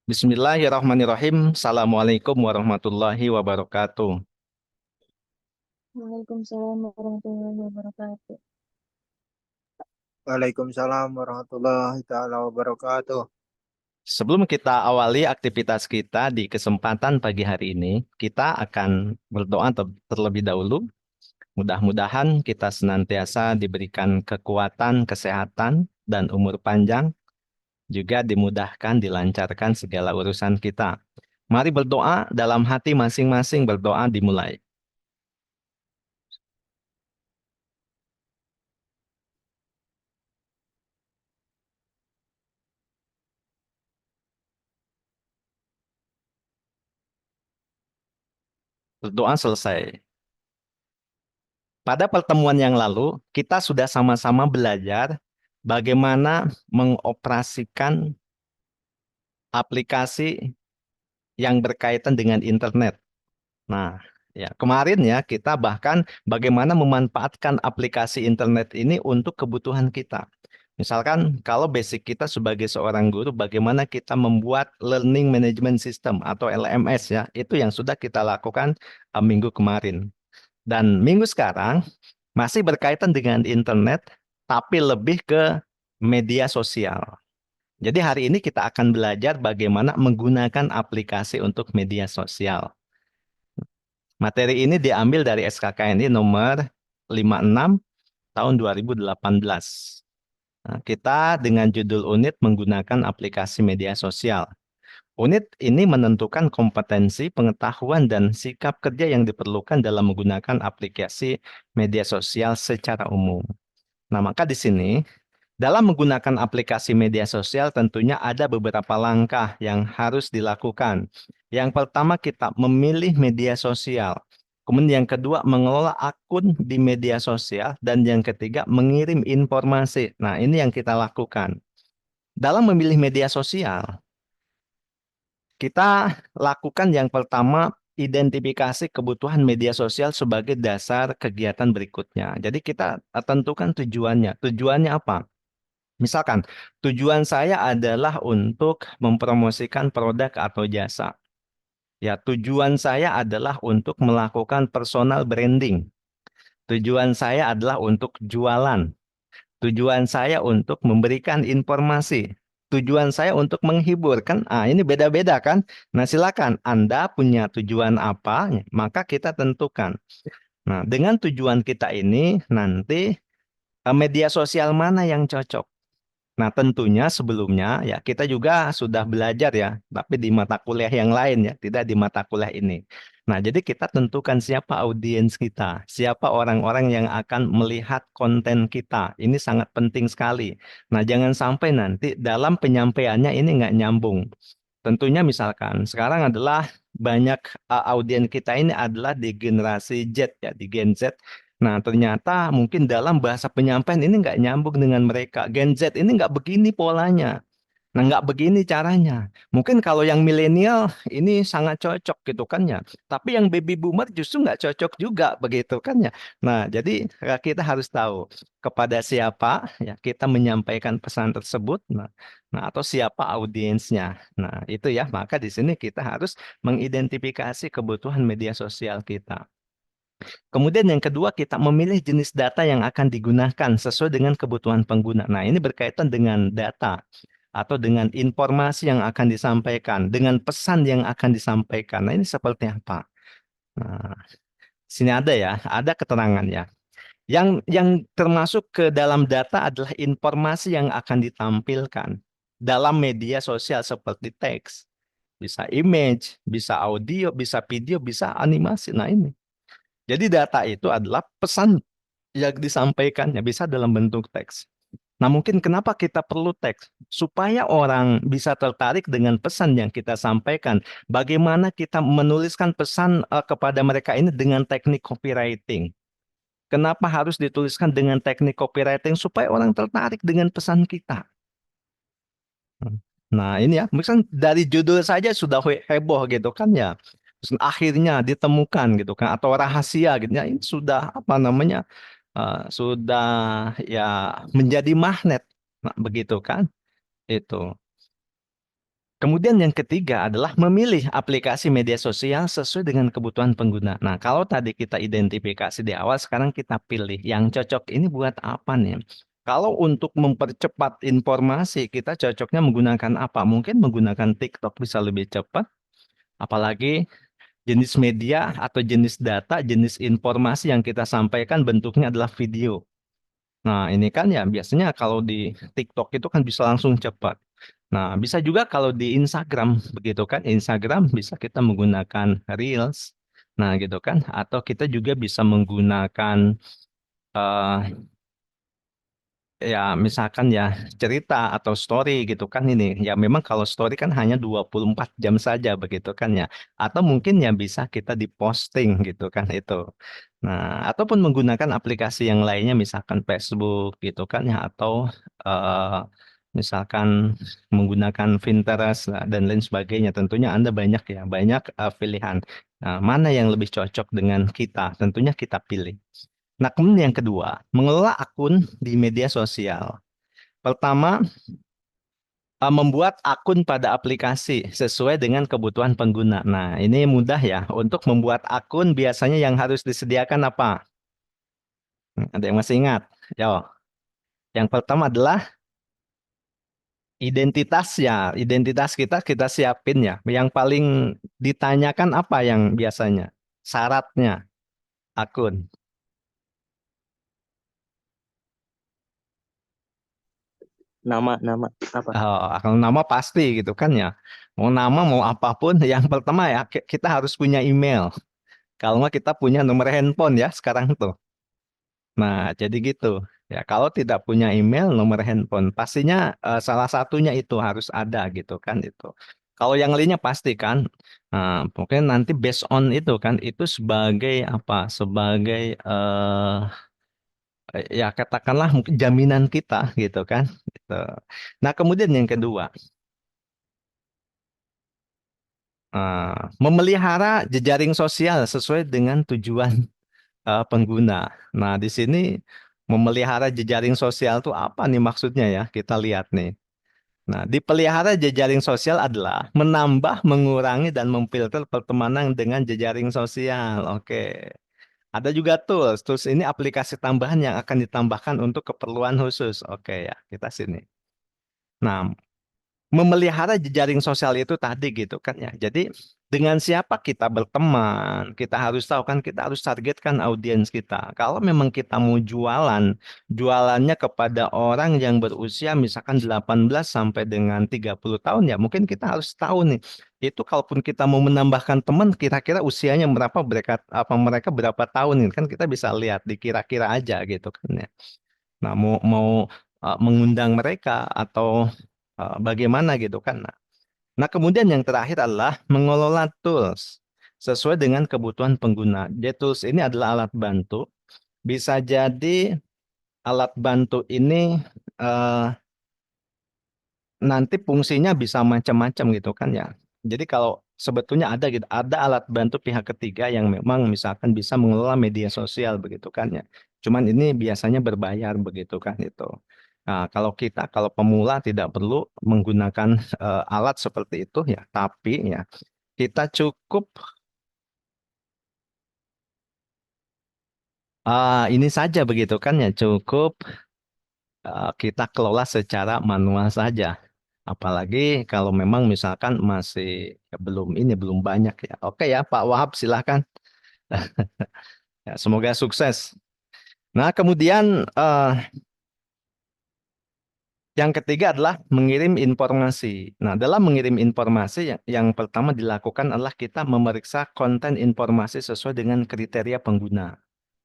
Bismillahirrahmanirrahim. Assalamualaikum warahmatullahi wabarakatuh. Waalaikumsalam warahmatullahi wabarakatuh. Waalaikumsalam warahmatullahi taala wabarakatuh. Sebelum kita awali aktivitas kita di kesempatan pagi hari ini, kita akan berdoa terlebih dahulu. Mudah-mudahan kita senantiasa diberikan kekuatan, kesehatan, dan umur panjang, juga dimudahkan, dilancarkan segala urusan kita. Mari berdoa dalam hati masing-masing, berdoa dimulai. Berdoa selesai. Pada pertemuan yang lalu, kita sudah sama-sama belajar bagaimana mengoperasikan aplikasi yang berkaitan dengan internet. Nah, ya kemarin ya kita bahkan bagaimana memanfaatkan aplikasi internet ini untuk kebutuhan kita. Misalkan kalau basic kita sebagai seorang guru, bagaimana kita membuat Learning Management System atau LMS ya, itu yang sudah kita lakukan minggu kemarin. Dan minggu sekarang masih berkaitan dengan internet, tapi lebih ke media sosial. Jadi hari ini kita akan belajar bagaimana menggunakan aplikasi untuk media sosial. Materi ini diambil dari SKKNI nomor 56 tahun 2018. Nah, kita dengan judul unit menggunakan aplikasi media sosial. Unit ini menentukan kompetensi, pengetahuan, dan sikap kerja yang diperlukan dalam menggunakan aplikasi media sosial secara umum. Nah, maka di sini, dalam menggunakan aplikasi media sosial tentunya ada beberapa langkah yang harus dilakukan. Yang pertama, kita memilih media sosial. Kemudian yang kedua, mengelola akun di media sosial. Dan yang ketiga, mengirim informasi. Nah, ini yang kita lakukan. Dalam memilih media sosial, kita lakukan yang pertama, identifikasi kebutuhan media sosial sebagai dasar kegiatan berikutnya. Jadi kita tentukan tujuannya. Tujuannya apa? Misalkan, tujuan saya adalah untuk mempromosikan produk atau jasa. Ya, tujuan saya adalah untuk melakukan personal branding. Tujuan saya adalah untuk jualan. Tujuan saya untuk memberikan informasi. Tujuan saya untuk menghibur kan? Ah, ini beda-beda kan? Nah, silakan Anda punya tujuan apa, maka kita tentukan. Nah, dengan tujuan kita ini nanti media sosial mana yang cocok? Nah, tentunya sebelumnya ya kita juga sudah belajar ya, tapi di mata kuliah yang lain ya, tidak di mata kuliah ini. Nah, jadi kita tentukan siapa audiens kita, siapa orang-orang yang akan melihat konten kita. Ini sangat penting sekali. Nah, jangan sampai nanti dalam penyampaiannya ini nggak nyambung. Tentunya misalkan sekarang adalah banyak audiens kita ini adalah di generasi Z ya, di Gen Z. Nah, ternyata mungkin dalam bahasa penyampaian ini nggak nyambung dengan mereka. Gen Z ini nggak begini polanya. Nah, nggak begini caranya. Mungkin kalau yang milenial ini sangat cocok gitu kan ya. Tapi yang baby boomer justru nggak cocok juga begitu kan ya. Nah, jadi kita harus tahu kepada siapa ya kita menyampaikan pesan tersebut. Nah, atau siapa audiensnya. Nah, itu ya. Maka di sini kita harus mengidentifikasi kebutuhan media sosial kita. Kemudian yang kedua, kita memilih jenis data yang akan digunakan sesuai dengan kebutuhan pengguna. Nah, ini berkaitan dengan data atau dengan informasi yang akan disampaikan, dengan pesan yang akan disampaikan. Nah, ini seperti apa? Nah, sini ada ya, ada keterangannya. Yang termasuk ke dalam data adalah informasi yang akan ditampilkan dalam media sosial seperti teks, bisa image, bisa audio, bisa video, bisa animasi. Nah, ini. Jadi data itu adalah pesan yang disampaikannya bisa dalam bentuk teks. Nah, mungkin kenapa kita perlu teks? Supaya orang bisa tertarik dengan pesan yang kita sampaikan. Bagaimana kita menuliskan pesan kepada mereka ini dengan teknik copywriting. Kenapa harus dituliskan dengan teknik copywriting? Supaya orang tertarik dengan pesan kita. Nah, ini ya, misalnya dari judul saja sudah heboh gitu kan ya. Terus akhirnya ditemukan gitu kan atau rahasia gitu ya. Ini sudah apa namanya? Sudah ya menjadi magnet. Nah, begitu kan? Itu. Kemudian yang ketiga adalah memilih aplikasi media sosial sesuai dengan kebutuhan pengguna. Nah, kalau tadi kita identifikasi di awal, sekarang kita pilih yang cocok ini buat apa nih? Kalau untuk mempercepat informasi, kita cocoknya menggunakan apa? Mungkin menggunakan TikTok bisa lebih cepat, apalagi jenis media atau jenis data, jenis informasi yang kita sampaikan bentuknya adalah video. Nah, ini kan ya biasanya kalau di TikTok itu kan bisa langsung cepat. Nah, bisa juga kalau di Instagram begitu kan. Instagram bisa kita menggunakan Reels. Nah, gitu kan. Atau kita juga bisa menggunakan eh, ya misalkan ya cerita atau story gitu kan ini. Ya memang kalau story kan hanya 24 jam saja begitu kan ya. Atau mungkin ya bisa kita di posting gitu kan itu. Nah, ataupun menggunakan aplikasi yang lainnya misalkan Facebook gitu kan ya atau misalkan menggunakan Pinterest dan lain sebagainya. Tentunya Anda banyak ya, banyak pilihan. Nah, mana yang lebih cocok dengan kita? Tentunya kita pilih. Nah, kemudian yang kedua, mengelola akun di media sosial. Pertama, membuat akun pada aplikasi sesuai dengan kebutuhan pengguna. Nah, ini mudah ya. Untuk membuat akun biasanya yang harus disediakan apa? Ada yang masih ingat? Yo, yang pertama adalah identitas ya. Identitas kita siapin ya. Yang paling ditanyakan apa yang biasanya? Syaratnya akun. Nama apa? Kalau nama pasti gitu kan ya. Mau nama mau apapun, yang pertama ya kita harus punya email. Kalau nggak kita punya nomor handphone ya sekarang tuh. Nah, jadi gitu. Ya, kalau tidak punya email, nomor handphone, pastinya salah satunya itu harus ada gitu kan itu. Kalau yang lainnya pasti kan, mungkin nanti based on itu kan, itu sebagai apa? Sebagai ya katakanlah mungkin jaminan kita gitu kan. Gitu. Nah, kemudian yang kedua, memelihara jejaring sosial sesuai dengan tujuan pengguna. Nah, di sini memelihara jejaring sosial itu apa nih maksudnya ya? Kita lihat nih. Nah, dipelihara jejaring sosial adalah menambah, mengurangi, dan memfilter pertemanan dengan jejaring sosial. Oke. Ada juga tools. Tools ini aplikasi tambahan yang akan ditambahkan untuk keperluan khusus. Oke ya, kita sini. Nah, memelihara jejaring sosial itu tadi gitu kan ya. Jadi dengan siapa kita berteman, kita harus tahu kan kita harus targetkan audiens kita. Kalau memang kita mau jualan, jualannya kepada orang yang berusia misalkan 18 sampai dengan 30 tahun ya, mungkin kita harus tahu nih. Itu kalaupun kita mau menambahkan teman, kira-kira usianya berapa mereka berapa tahun nih kan kita bisa lihat dikira-kira aja gitu kan ya. Nah, mau mau mengundang mereka atau bagaimana gitu kan. Nah, kemudian yang terakhir adalah mengelola tools sesuai dengan kebutuhan pengguna. Jadi tools ini adalah alat bantu. Bisa jadi alat bantu ini eh, nanti fungsinya bisa macam-macam gitu kan ya. Jadi kalau sebetulnya ada gitu, ada alat bantu pihak ketiga yang memang misalkan bisa mengelola media sosial begitu kan ya. Cuman ini biasanya berbayar begitu kan itu. Nah, kalau pemula tidak perlu menggunakan alat seperti itu ya, tapi ya kita cukup ini saja begitu kan ya, cukup kita kelola secara manual saja. Apalagi kalau memang misalkan masih ya, belum banyak ya. Oke ya, Pak Wahab silahkan. Ya, semoga sukses. Nah, kemudian yang ketiga adalah mengirim informasi. Nah, dalam mengirim informasi yang pertama dilakukan adalah kita memeriksa konten informasi sesuai dengan kriteria pengguna.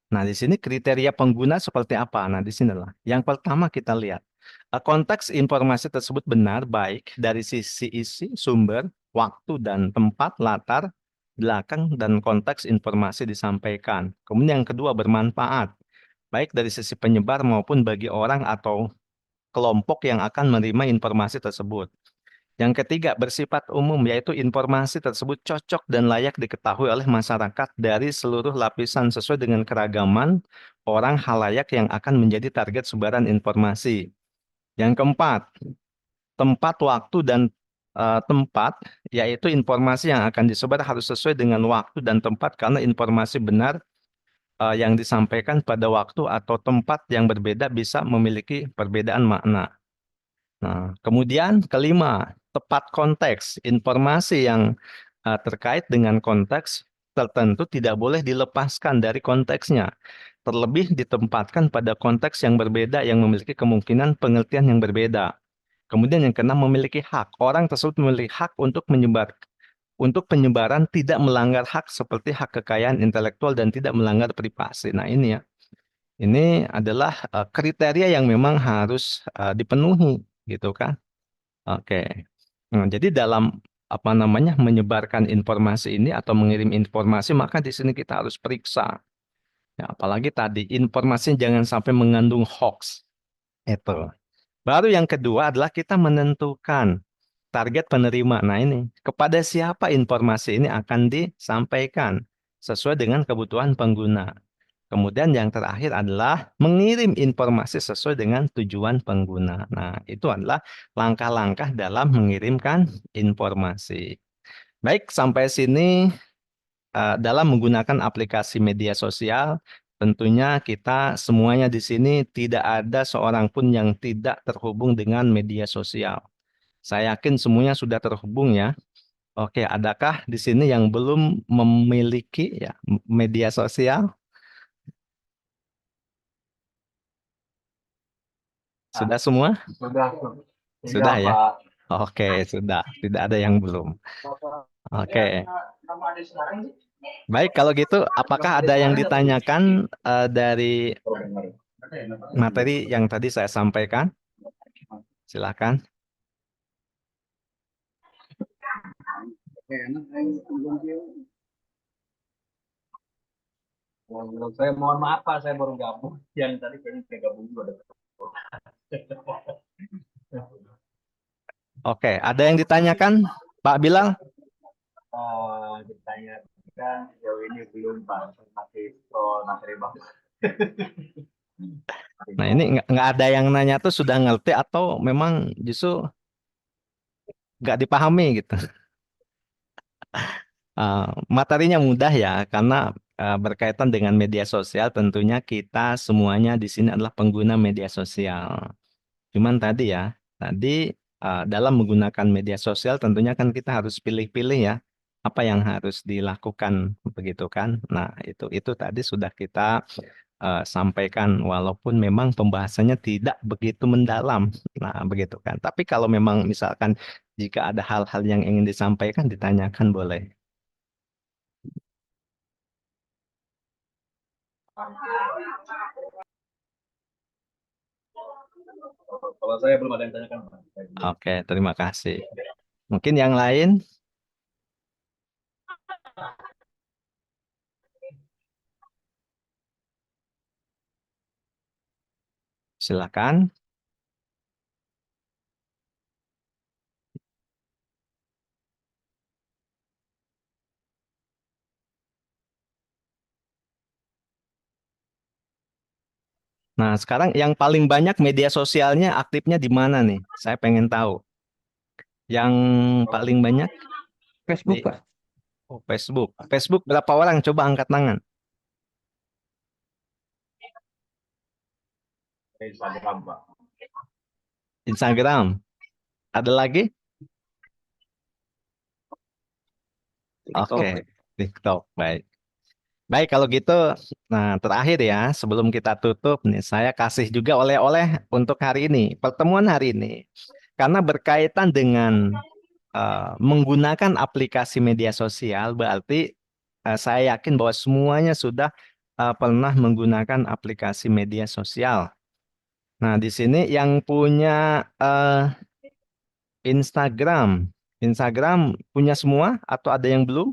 Nah, di sini kriteria pengguna seperti apa? Nah, di sinilah. Yang pertama kita lihat konteks informasi tersebut benar baik dari sisi isi, sumber, waktu dan tempat, latar belakang dan konteks informasi disampaikan. Kemudian yang kedua bermanfaat baik dari sisi penyebar maupun bagi orang atau kelompok yang akan menerima informasi tersebut. Yang ketiga, bersifat umum, yaitu informasi tersebut cocok dan layak diketahui oleh masyarakat dari seluruh lapisan sesuai dengan keragaman orang halayak yang akan menjadi target sebaran informasi. Yang keempat, tempat, waktu, dan tempat, yaitu informasi yang akan disebar harus sesuai dengan waktu dan tempat karena informasi benar yang disampaikan pada waktu atau tempat yang berbeda bisa memiliki perbedaan makna. Nah, kemudian kelima, tepat konteks. Informasi yang terkait dengan konteks tertentu tidak boleh dilepaskan dari konteksnya. Terlebih ditempatkan pada konteks yang berbeda yang memiliki kemungkinan pengertian yang berbeda. Kemudian yang keenam, memiliki hak. Orang tersebut memiliki hak untuk penyebaran tidak melanggar hak seperti hak kekayaan intelektual dan tidak melanggar privasi. Nah, ini ya. Ini adalah kriteria yang memang harus dipenuhi, gitu kan? Oke. Nah, jadi dalam apa namanya menyebarkan informasi ini atau mengirim informasi, maka di sini kita harus periksa. Ya, apalagi tadi informasi jangan sampai mengandung hoax. Itu. Baru yang kedua adalah kita menentukan target penerima. Nah, ini kepada siapa informasi ini akan disampaikan sesuai dengan kebutuhan pengguna. Kemudian yang terakhir adalah mengirim informasi sesuai dengan tujuan pengguna. Nah, itu adalah langkah-langkah dalam mengirimkan informasi. Baik, sampai sini dalam menggunakan aplikasi media sosial, tentunya kita semuanya di sini tidak ada seorang pun yang tidak terhubung dengan media sosial. Saya yakin semuanya sudah terhubung ya. Oke, adakah di sini yang belum memiliki ya media sosial? Sudah semua? Sudah, Sudah ya? Pak. Oke, sudah. Tidak ada yang belum. Oke. Nama ada sekarang sih. Baik, kalau gitu, apakah ada yang ditanyakan dari materi yang tadi saya sampaikan? Silakan. Menurut saya mohon maaf Pak, saya baru gabung. Yang tadi kayaknya saya gabung juga. Oke, ada yang ditanyakan, Pak Bilal? Ditanyakan jauh ini belum Pak, masih pro materi Bang. Nah, ini nggak ada yang nanya tuh sudah ngerti atau memang justru nggak dipahami gitu. Materinya mudah ya, karena berkaitan dengan media sosial, tentunya kita semuanya di sini adalah pengguna media sosial. Cuman tadi ya, dalam menggunakan media sosial tentunya kan kita harus pilih-pilih ya, apa yang harus dilakukan begitu kan. Nah, itu tadi sudah kita sampaikan walaupun memang pembahasannya tidak begitu mendalam. Nah, begitu kan. Tapi kalau memang misalkan jika ada hal-hal yang ingin disampaikan, ditanyakan boleh. Kalau saya belum ada yang tanyakan Pak. Oke, terima kasih. Mungkin yang lain? Silakan. Nah, sekarang yang paling banyak media sosialnya aktifnya di mana nih? Saya pengen tahu. Yang paling banyak Facebook, di Pak. Facebook. Facebook berapa orang? Coba angkat tangan. Instagram Pak. Instagram. Ada lagi? TikTok. Oke, TikTok. Baik. Baik, kalau gitu, nah terakhir ya, sebelum kita tutup nih, saya kasih juga oleh-oleh untuk hari ini, pertemuan hari ini. Karena berkaitan dengan menggunakan aplikasi media sosial, berarti saya yakin bahwa semuanya sudah pernah menggunakan aplikasi media sosial. Nah, di sini yang punya Instagram, Instagram punya semua atau ada yang belum?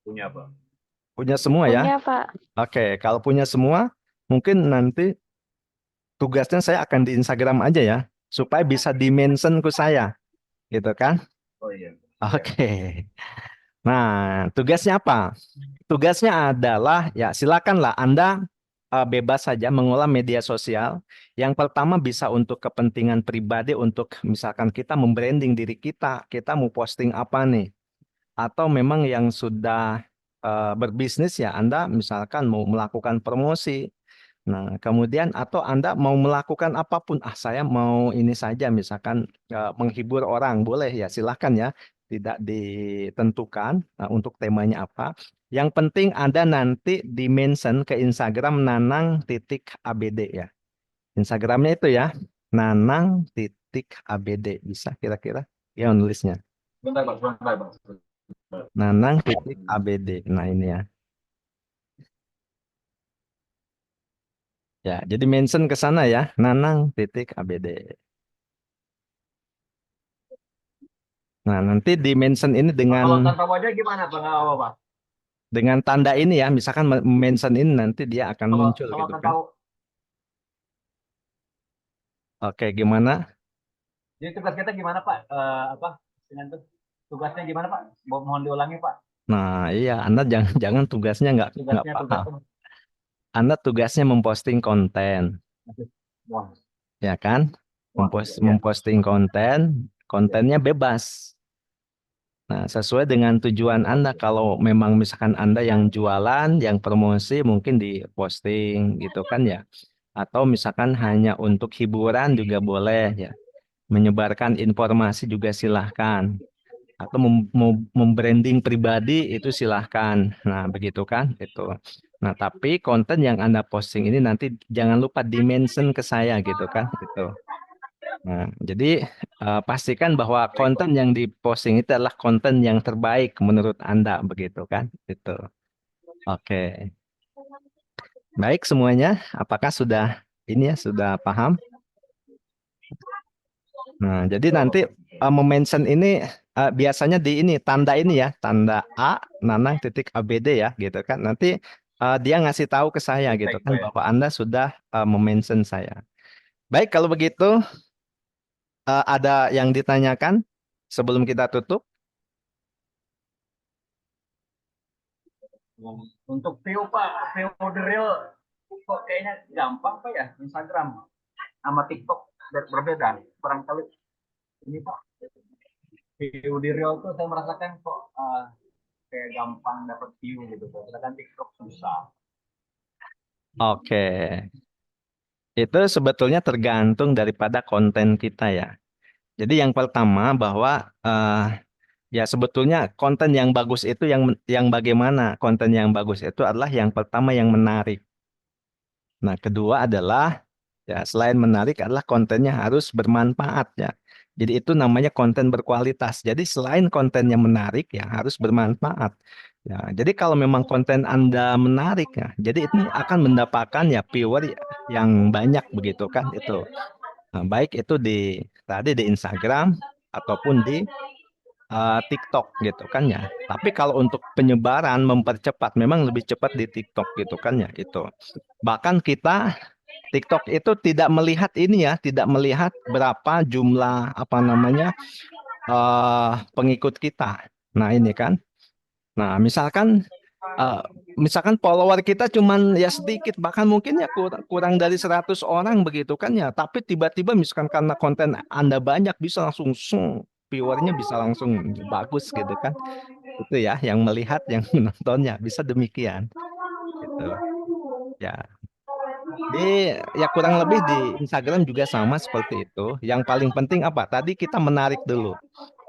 Punya Pak. Punya semua ya? Punya, Pak. Oke, kalau punya semua, mungkin nanti tugasnya saya akan di Instagram aja ya, supaya bisa di-mention ke saya, gitu kan? Oh iya. Oke. Nah, tugasnya apa? Tugasnya adalah ya silakanlah Anda bebas saja mengolah media sosial. Yang pertama bisa untuk kepentingan pribadi, untuk misalkan kita membranding diri kita, kita mau posting apa nih? Atau memang yang sudah berbisnis ya, Anda misalkan mau melakukan promosi. Nah, kemudian atau Anda mau melakukan apapun, saya mau ini saja, misalkan menghibur orang, boleh ya, silahkan ya, tidak ditentukan untuk temanya apa. Yang penting Anda nanti di-mention ke Instagram nanang.abd ya. Instagramnya itu ya, nanang.abd. Bisa kira-kira? Ya nulisnya. Bentar, Bang. Bentar, Bang. Nanang.abd. Nah ini ya. Ya, jadi mention ke sana ya, nanang.abd. Nah, nanti di mention ini Kalau dengan tanpa wajah gimana, Bang? Nggak apa-apa. tanda ini ya, misalkan mention ini nanti dia akan Kalau muncul kalau gitu tanpa, kan. Oke, gimana? jadi tugas kita gimana, Pak? Apa? Dengan tuh tugasnya gimana, Pak? Mohon diulangi, Pak. Nah, iya, Anda jangan jangan tugasnya nggak Tugasnya, paham. tugasnya. Anda tugasnya memposting konten, Wah, ya kan? wah, ya, Memposting konten, ya. kontennya bebas. Nah, sesuai dengan tujuan Anda. Kalau memang misalkan Anda yang jualan, yang promosi, mungkin diposting gitu kan ya. Atau misalkan hanya untuk hiburan juga boleh ya. Menyebarkan informasi juga silahkan. Atau membranding pribadi itu silahkan. Nah, begitu kan? Itu. Nah, tapi konten yang Anda posting ini nanti jangan lupa di-mention ke saya gitu kan? Gitu. Nah, jadi pastikan bahwa konten yang diposting itu adalah konten yang terbaik menurut Anda, begitu kan? Itu. Oke. Baik semuanya, apakah sudah ini ya sudah paham? Nah, jadi nanti mention ini biasanya di ini tanda ini ya, tanda nanang.abd ya, gitu kan. Nanti dia ngasih tahu ke saya gitu Baik, kan Pak, ya. bahwa Anda sudah mention saya. Baik, kalau begitu ada yang ditanyakan sebelum kita tutup? Untuk view, Pak, view the real kok kayaknya gampang, Pak, ya? Instagram sama TikTok berbeda. Barangkali ini, Pak, view di real tuh saya merasakan kok kayak gampang dapat view gitu. Sedangkan TikTok susah. Oke, itu sebetulnya tergantung daripada konten kita ya. Jadi yang pertama bahwa ya sebetulnya konten yang bagus itu yang bagaimana? Konten yang bagus itu adalah yang pertama yang menarik. Nah, kedua adalah ya selain menarik adalah kontennya harus bermanfaat ya. Jadi itu namanya konten berkualitas. Jadi selain kontennya menarik ya harus bermanfaat. Ya, jadi kalau memang konten Anda menarik ya, jadi itu akan mendapatkan ya viewer yang banyak begitu kan itu. Nah, baik itu tadi di Instagram ataupun di TikTok gitu kan ya. Tapi kalau untuk penyebaran mempercepat memang lebih cepat di TikTok gitu kan ya itu. Bahkan kita TikTok itu tidak melihat ini ya, tidak melihat berapa jumlah apa namanya pengikut kita. Nah, ini kan. Nah, eh, misalkan follower kita cuman ya sedikit, bahkan mungkin ya kurang dari 100 orang begitu kan ya. Tapi tiba-tiba misalkan karena konten Anda banyak bisa langsung viewernya bisa langsung bagus gitu kan. Itu ya yang melihat, yang menontonnya bisa demikian gitu. Ya. Di ya kurang lebih di Instagram juga sama seperti itu. Yang paling penting apa? Tadi kita menarik dulu.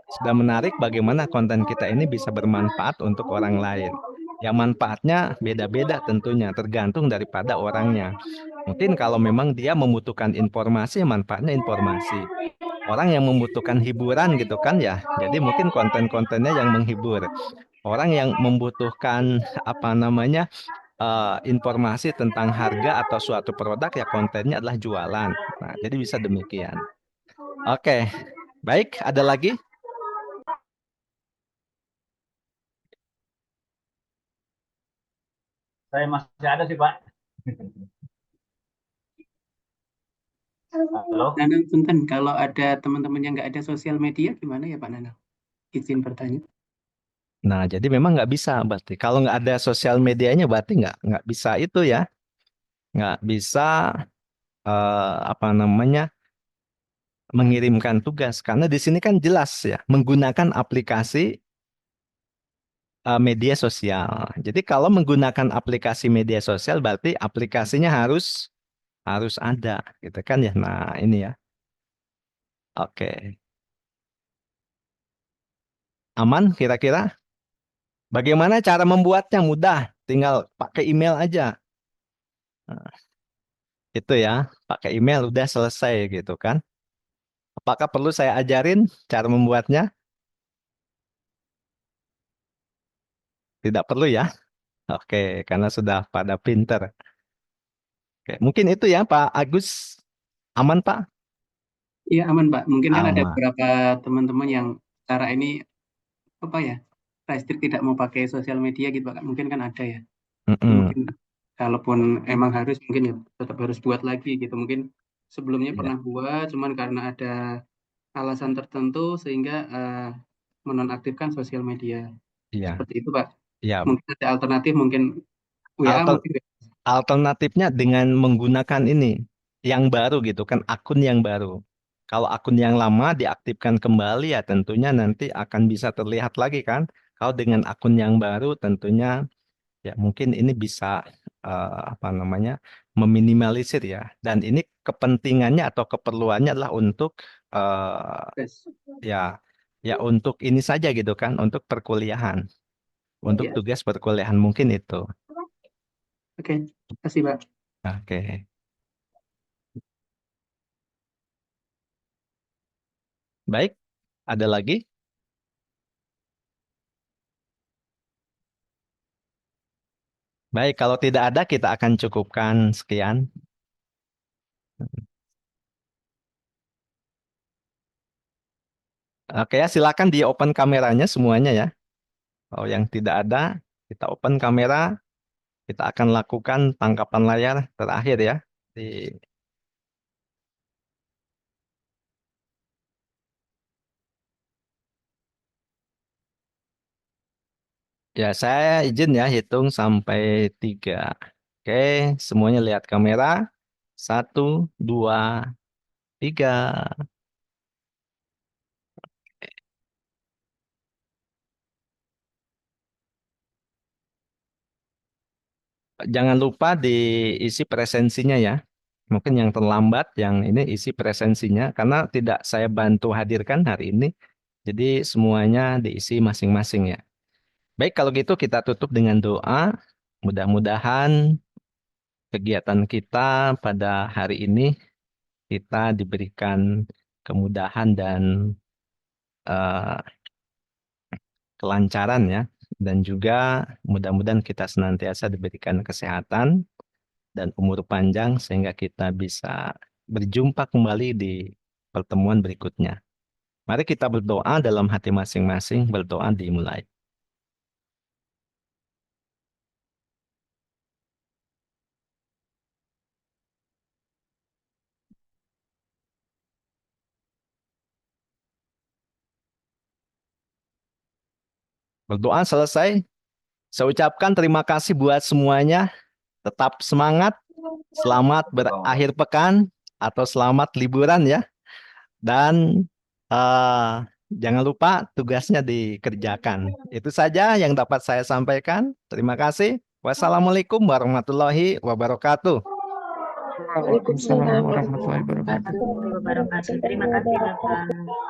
Sudah menarik, bagaimana konten kita ini bisa bermanfaat untuk orang lain. Yang manfaatnya beda-beda tentunya, tergantung daripada orangnya. Mungkin kalau memang dia membutuhkan informasi, manfaatnya informasi. Orang yang membutuhkan hiburan gitu kan ya. Jadi mungkin konten-kontennya yang menghibur. Orang yang membutuhkan apa namanya informasi tentang harga atau suatu produk ya kontennya adalah jualan. Nah, jadi bisa demikian. Oke, baik. Ada lagi? Saya masih ada sih, Pak. Halo. Nanang, punten, kalau ada teman-teman yang nggak ada sosial media, gimana ya Pak Nanang? Izin bertanya. Nah, jadi memang nggak bisa berarti. Kalau nggak ada sosial medianya berarti nggak bisa itu ya. nggak bisa apa namanya mengirimkan tugas karena di sini kan jelas ya menggunakan aplikasi media sosial. Jadi kalau menggunakan aplikasi media sosial berarti aplikasinya harus harus ada gitu kan ya. Nah, ini ya. Oke. Aman kira-kira? Bagaimana cara membuatnya? Mudah, tinggal pakai email aja. Nah, itu ya, pakai email udah selesai gitu kan. Apakah perlu saya ajarin cara membuatnya? Tidak perlu ya. Oke, karena sudah pada pinter. Oke, mungkin itu ya Pak Agus. Aman Pak? Iya aman Pak. Mungkin kan ada Aman. beberapa teman-teman yang cara ini apa ya restrict tidak mau pakai sosial media gitu Pak. Mungkin kan ada ya. Jadi Mm-mm. mungkin kalaupun emang harus mungkin ya tetap harus buat lagi gitu. Mungkin sebelumnya Iya, pernah buat, cuman karena ada alasan tertentu sehingga menonaktifkan sosial media. iya, Seperti itu Pak. iya. Mungkin ada alternatif mungkin WA Alter- mungkin. Alternatifnya dengan menggunakan ini yang baru gitu kan, akun yang baru. Kalau akun yang lama diaktifkan kembali ya tentunya nanti akan bisa terlihat lagi kan. Kalau dengan akun yang baru tentunya ya mungkin ini bisa apa namanya meminimalisir ya. Dan ini kepentingannya atau keperluannya adalah untuk Yes. ya ya untuk ini saja gitu kan, untuk perkuliahan, untuk Ya. tugas perkuliahan mungkin itu. Oke. Terima kasih Pak. Oke. Baik, ada lagi? Baik, kalau tidak ada kita akan cukupkan sekian. Oke ya, silakan di open kameranya semuanya ya. Kalau yang tidak ada, kita open kamera, kita akan lakukan tangkapan layar terakhir ya. Di, ya, saya izin ya hitung sampai 3. Oke, semuanya lihat kamera. 1, 2, 3. Jangan lupa diisi presensinya ya. Mungkin yang terlambat, yang ini isi presensinya, karena tidak saya bantu hadirkan hari ini. Jadi semuanya diisi masing-masing ya. Baik, kalau gitu kita tutup dengan doa. Mudah-mudahan kegiatan kita pada hari ini kita diberikan kemudahan dan eh, kelancaran ya. Dan juga mudah-mudahan kita senantiasa diberikan kesehatan dan umur panjang sehingga kita bisa berjumpa kembali di pertemuan berikutnya. Mari kita berdoa dalam hati masing-masing, berdoa dimulai. Berdoa selesai. Saya ucapkan terima kasih buat semuanya. Tetap semangat, selamat berakhir pekan atau selamat liburan ya. Dan eh, jangan lupa tugasnya dikerjakan. Itu saja yang dapat saya sampaikan. Terima kasih. Wassalamualaikum warahmatullahi wabarakatuh. Waalaikumsalam Waalaikumsalam warahmatullahi wabarakatuh. warahmatullahi wabarakatuh. Terima kasih Bapak.